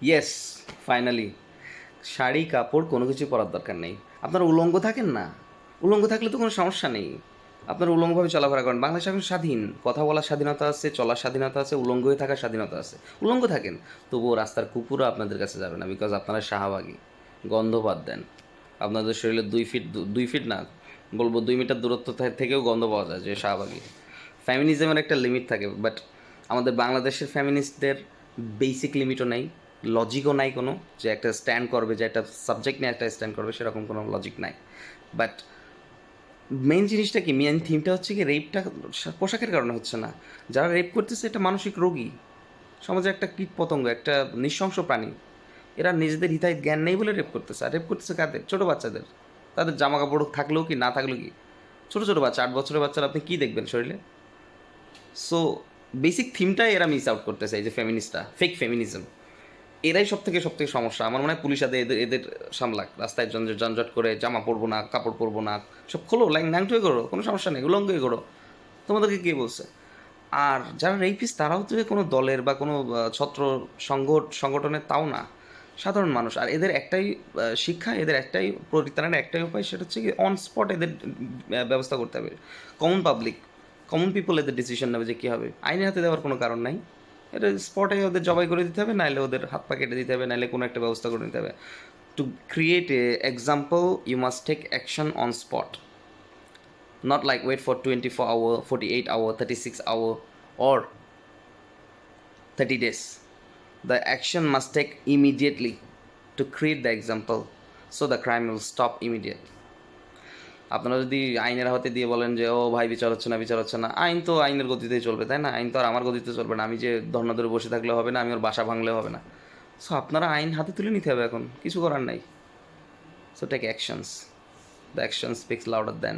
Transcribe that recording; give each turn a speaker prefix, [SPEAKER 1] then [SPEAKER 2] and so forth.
[SPEAKER 1] Yes, finally sari কাপড় কোনো কিছু পরার দরকার নেই। আপনারা উলঙ্গ থাকেন না, উলঙ্গ থাকলে তো কোনো সমস্যা নেই। আপনারা উলঙ্গভাবে চলাফেরা করেন, বাংলাদেশ এখন স্বাধীন, কথা বলার স্বাধীনতা আছে, চলার স্বাধীনতা আছে, উলঙ্গ হয়ে থাকার স্বাধীনতা আছে। উলঙ্গ থাকেন, তবুও রাস্তার কুকুরও আপনাদের কাছে যাবে না, বিকজ আপনারা শাহবাগী। গন্ধ দেন। আপনাদের শরীরে 2 ফিট, 2 ফিট না, বলবো 2 মিটার দূরত্ব থেকেও গন্ধ পাওয়া যায় যে শাহবাগী। ফ্যামিনিজমের একটা লিমিট থাকে, বাট আমাদের বাংলাদেশের ফ্যামিনিস্টদের বেসিক লিমিটও নাই, লজিকও নাই কোনো, যে একটা স্ট্যান্ড করবে, যে একটা সাবজেক্ট নিয়ে একটা স্ট্যান্ড করবে, সেরকম কোনো লজিক নাই। বাট মেন জিনিসটা কি, মেন থিমটা হচ্ছে কি, রেপটা পোশাকের কারণে হচ্ছে না। যারা রেপ করতেছে এটা মানসিক রোগী, সমাজে একটা কীট পতঙ্গ, একটা নৃশংস প্রাণী। এরা নিজেদের হিতাহিত জ্ঞান নেই বলে রেপ করতেছে। আর রেপ করতেছে কাদের? ছোটো বাচ্চাদের। তাদের জামা কাপড় থাকলেও কি, না থাকলেও কি, ছোটো ছোটো বাচ্চা, 8 বছরের বাচ্চারা আপনি কী দেখবেন শরীরে? সো বেসিক থিমটাই এরা মিস আউট করতেছে, এই যে ফেমিনিস্টরা, ফেক ফেমিনিজম। এরাই সব থেকে সমস্যা। আমার মনে হয় পুলিশ আদে এদের এদের সামলাক, রাস্তায় যানজট করে জামা পরবো না, কাপড় পরবো না, সব খোলো, ন্যাংটোই করো, কোনো সমস্যা নেই, উলঙ্গই করো, তোমাদেরকে কে বলছে? আর যারা রেপিস্ট তারাও তো যে কোনো দলের বা কোনো ছত্র সংগঠনের তাও না, সাধারণ মানুষ। আর এদের একটাই শিক্ষা, এদের একটাই পরিত্রাণের একটাই উপায়, সেটা হচ্ছে কি অন স্পট এদের ব্যবস্থা করতে হবে। কমন পিপল এদের ডিসিশন নেবে যে কী হবে। আইনের হাতে দেওয়ার কোনো কারণ নাই। এটা স্পটে ওদের জবাই করে দিতে হবে, নাহলে ওদের হাত পা কেটে দিতে হবে, নাহলে কোনো একটা ব্যবস্থা করে নিতে হবে। To create a example you must take action on spot, not like wait for 24 hour, 48 hour, 36 hour or 30 days. The action must take immediately to create the example, so the crime will stop immediately. আপনারা যদি আইনের হাতে দিয়ে বলেন যে ও ভাই বিচার হচ্ছে না, আইন তো আইনের গতিতেই চলবে, তাই না? আইন তো আর আমার গতিতে চলবে না, আমি যে ধর্ণা ধরে বসে থাকলে হবে না, আমি ওর বাসা ভাঙলে হবে না। সো আপনারা আইন হাতে তুলে নিতে হবে, এখন কিছু করার নাই। So take actions, the action speaks louder than